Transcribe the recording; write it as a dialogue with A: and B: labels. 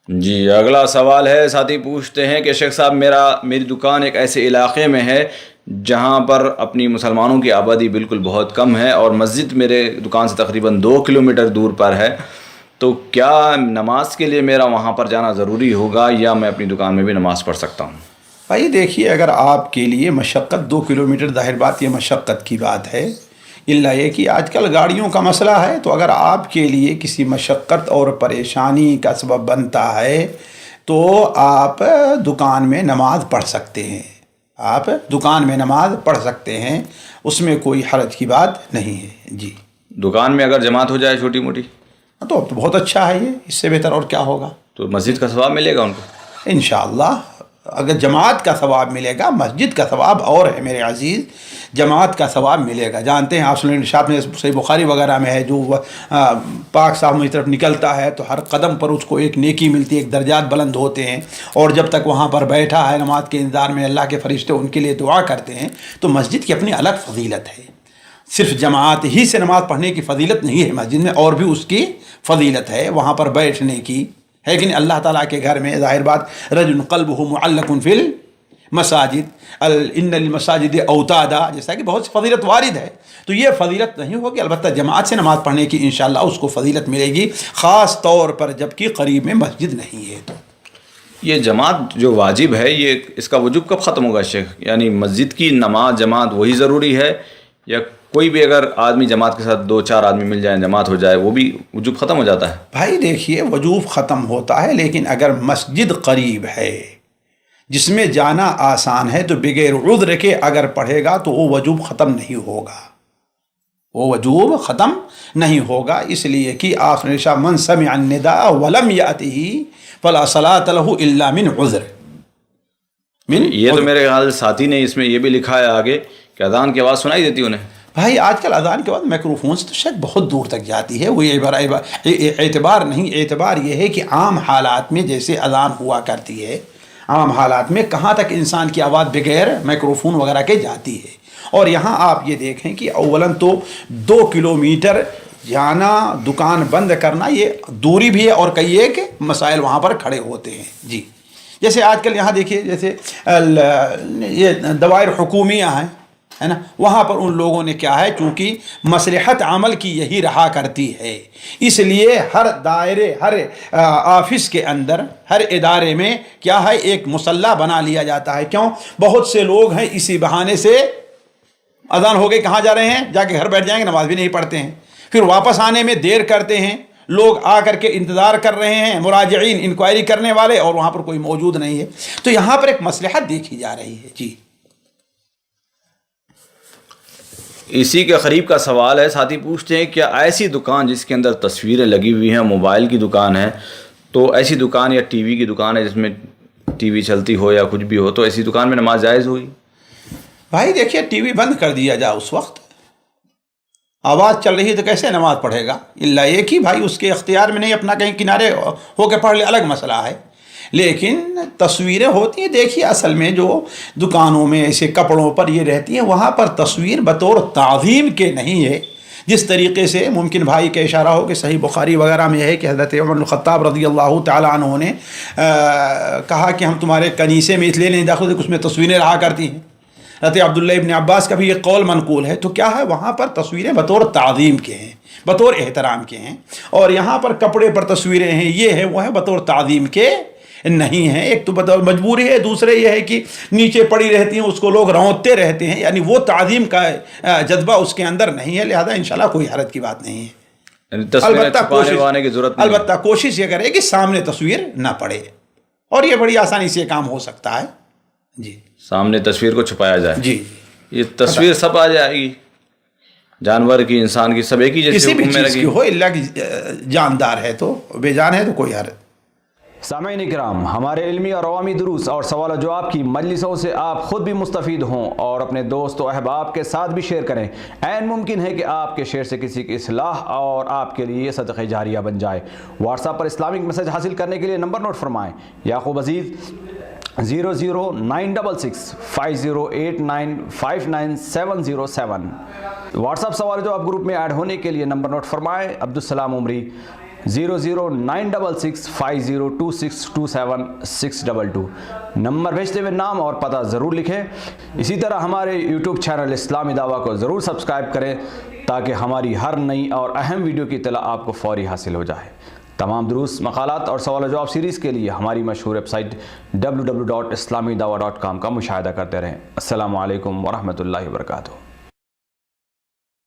A: جی اگلا سوال ہے، ساتھی پوچھتے ہیں کہ شیخ صاحب میری دکان ایک ایسے علاقے میں ہے جہاں پر اپنی مسلمانوں کی آبادی بالکل بہت کم ہے اور مسجد میرے دکان سے تقریباً 2 کلومیٹر دور پر ہے، تو کیا نماز کے لیے میرا وہاں پر جانا ضروری ہوگا یا میں اپنی دکان میں بھی نماز پڑھ سکتا ہوں؟
B: بھائی دیکھیے، اگر آپ کے لیے مشقت 2 کلومیٹر، ظاہر بات یہ مشقت کی بات ہے، اللہ یہ کہ آج کل گاڑیوں کا مسئلہ ہے، تو اگر آپ کے لیے کسی مشقت اور پریشانی کا سبب بنتا ہے تو آپ دکان میں نماز پڑھ سکتے ہیں، آپ دکان میں نماز پڑھ سکتے ہیں، اس میں کوئی حرج کی بات نہیں ہے۔ جی
A: دکان میں اگر جماعت ہو جائے چھوٹی موٹی
B: تو بہت اچھا ہے، یہ اس سے بہتر اور کیا ہوگا؟
A: تو مسجد کا ثواب ملے گا ان کو؟
B: انشاءاللہ اگر جماعت کا ثواب ملے گا، مسجد کا ثواب اور ہے میرے عزیز، جماعت کا ثواب ملے گا۔ جانتے ہیں آپ صلی اللہ علیہ وسلم، صحیح بخاری وغیرہ میں ہے، جو پاک صاحب کی طرف نکلتا ہے تو ہر قدم پر اس کو ایک نیکی ملتی ہے، ایک درجات بلند ہوتے ہیں، اور جب تک وہاں پر بیٹھا ہے نماز کے انتظار میں، اللہ کے فرشتے ان کے لیے دعا کرتے ہیں۔ تو مسجد کی اپنی الگ فضیلت ہے، صرف جماعت ہی سے نماز پڑھنے کی فضیلت نہیں ہے مسجد میں، اور بھی اس کی فضیلت ہے وہاں پر بیٹھنے کی، ہے کہ نہیں؟ اللہ تعالیٰ کے گھر میں ظاہر بات رجل قلبہ معلق فی المساجد ان للمساجد اوتادا، جیسا کہ بہت سی فضیلت وارد ہے، تو یہ فضیلت نہیں ہوگی، البتہ جماعت سے نماز پڑھنے کی انشاءاللہ اس کو فضیلت ملے گی، خاص طور پر جبکہ قریب میں مسجد نہیں ہے۔ تو
A: یہ جماعت جو واجب ہے، یہ اس کا وجوب کب ختم ہوگا شیخ؟ یعنی مسجد کی نماز جماعت وہی ضروری ہے، یا کوئی بھی اگر آدمی جماعت کے ساتھ 2-4 آدمی مل جائیں، جماعت ہو جائے، وہ بھی وجوب ختم ہو جاتا ہے؟
B: بھائی دیکھیے، وجوب ختم ہوتا ہے، لیکن اگر مسجد قریب ہے جس میں جانا آسان ہے تو بغیر عذر کے اگر پڑھے گا تو وہ وجوب ختم نہیں ہوگا، وہ وجوب ختم نہیں ہوگا، اس لیے کہ آپ نے شاہ من سمع النداء ولم یأتہ فلا صلاۃ لہ الا من عذر۔
A: یہ تو میرے خیال ساتھی نے اس میں یہ بھی لکھا ہے آگے کہ اذان کی آواز سنائی دیتی انہیں؟
B: بھائی آج کل اذان کے بعد مائکروفون سے تو شاید بہت دور تک جاتی ہے، وہ اعتبار نہیں، اعتبار یہ ہے کہ عام حالات میں جیسے اذان ہوا کرتی ہے، عام حالات میں کہاں تک انسان کی آواز بغیر مائکروفون وغیرہ کے جاتی ہے، اور یہاں آپ یہ دیکھیں کہ اولاً تو 2 کلومیٹر جانا، دکان بند کرنا، یہ دوری بھی ہے، اور کئی ایک مسائل وہاں پر کھڑے ہوتے ہیں۔ جی جیسے آج کل یہاں دیکھیے، جیسے یہ دوائر حکومیہ ہیں، ہے نا، وہاں پر ان لوگوں نے کیا ہے، چونکہ مصلحت عمل کی یہی رہا کرتی ہے، اس لیے ہر دائرے، ہر آفس کے اندر، ہر ادارے میں کیا ہے، ایک مصلی بنا لیا جاتا ہے۔ کیوں؟ بہت سے لوگ ہیں اسی بہانے سے اذان ہو گئی کہاں جا رہے ہیں، جا کے گھر بیٹھ جائیں گے، نماز بھی نہیں پڑھتے ہیں، پھر واپس آنے میں دیر کرتے ہیں، لوگ آ کر کے انتظار کر رہے ہیں، مراجعین، انکوائری کرنے والے، اور وہاں پر کوئی موجود نہیں ہے، تو یہاں پر ایک مصلحت دیکھی جا رہی ہے۔ جی
A: اسی کے قریب کا سوال ہے، ساتھی پوچھتے ہیں کیا ایسی دکان جس کے اندر تصویریں لگی ہوئی ہیں، موبائل کی دکان ہے، تو ایسی دکان یا ٹی وی کی دکان ہے جس میں ٹی وی چلتی ہو یا کچھ بھی ہو، تو ایسی دکان میں نماز جائز ہوگی؟
B: بھائی دیکھیے، ٹی وی بند کر دیا جائے، اس وقت آواز چل رہی ہے تو کیسے نماز پڑھے گا؟ اللہ یہ کہ بھائی اس کے اختیار میں نہیں، اپنا کہیں کنارے ہو کے پڑھ لے، الگ مسئلہ ہے، لیکن تصویریں ہوتی ہیں، دیکھیے اصل میں جو دکانوں میں ایسے کپڑوں پر یہ رہتی ہیں، وہاں پر تصویر بطور تعظیم کے نہیں ہے، جس طریقے سے ممکن بھائی کا اشارہ ہو کہ صحیح بخاری وغیرہ میں ہے کہ حضرت عمر بن الخطاب رضی اللہ تعالیٰ عنہ نے کہا کہ ہم تمہارے کنیسے میں اس لیے نہیں داخل کہ اس میں تصویریں رہا کرتی ہیں۔ حضرت عبداللہ ابن عباس کا بھی یہ قول منقول ہے، تو کیا ہے، وہاں پر تصویریں بطور تعظیم کے ہیں، بطور احترام کے ہیں، اور یہاں پر کپڑے پر تصویریں ہیں، یہ ہے وہ ہے، بطور تعظیم کے نہیں ہیں۔ ایک تو بطور مجبوری ہے، دوسرے یہ ہے کہ نیچے پڑی رہتی ہیں، اس کو لوگ رونتے رہتے ہیں، یعنی وہ تعظیم کا جذبہ اس کے اندر نہیں ہے، لہذا انشاءاللہ کوئی حرج کی بات نہیں ہے۔ البتہ کوشش یہ کرے کہ سامنے تصویر نہ پڑے، اور یہ بڑی آسانی سے کام ہو سکتا ہے۔ جی
A: سامنے تصویر کو چھپایا جائے۔
B: جی
A: یہ تصویر سب آ جائے گی، جانور کی، انسان کی، سب ایک ہی جیسی
B: کسی بھی
A: حکم میں
B: چیز کی
A: لگی
B: ہو، اللہ کی جاندار ہے تو، بے جان ہے تو کوئی حرج۔
C: سامعین اکرام، ہمارے علمی اور عوامی دروس اور سوال و جواب کی مجلسوں سے آپ خود بھی مستفید ہوں اور اپنے دوست و احباب کے ساتھ بھی شیئر کریں۔ عین ممکن ہے کہ آپ کے شیئر سے کسی کی اصلاح اور آپ کے لیے صدقہ جاریہ بن جائے۔ واٹس ایپ پر اسلامک میسج حاصل کرنے کے لیے نمبر نوٹ فرمائیں: یعقوب عزیز 0096680895977۔ واٹس ایپ سوال جو آپ گروپ میں ایڈ ہونے کے لیے نمبر نوٹ فرمائیں: عبدالسلام عمری 00966502627 نمبر بھیجتے ہوئے نام اور پتہ ضرور لکھیں۔ اسی طرح ہمارے یوٹیوب چینل اسلامی دعویٰ کو ضرور سبسکرائب کریں تاکہ ہماری ہر نئی اور اہم ویڈیو کی اطلاع آپ کو فوری حاصل ہو جائے۔ تمام دروس، مقالات اور سوال و جواب سیریز کے لیے ہماری مشہور ویب سائٹ www.islamidawah.com کا مشاہدہ کرتے رہیں۔ السلام علیکم ورحمۃ اللہ وبرکاتہ۔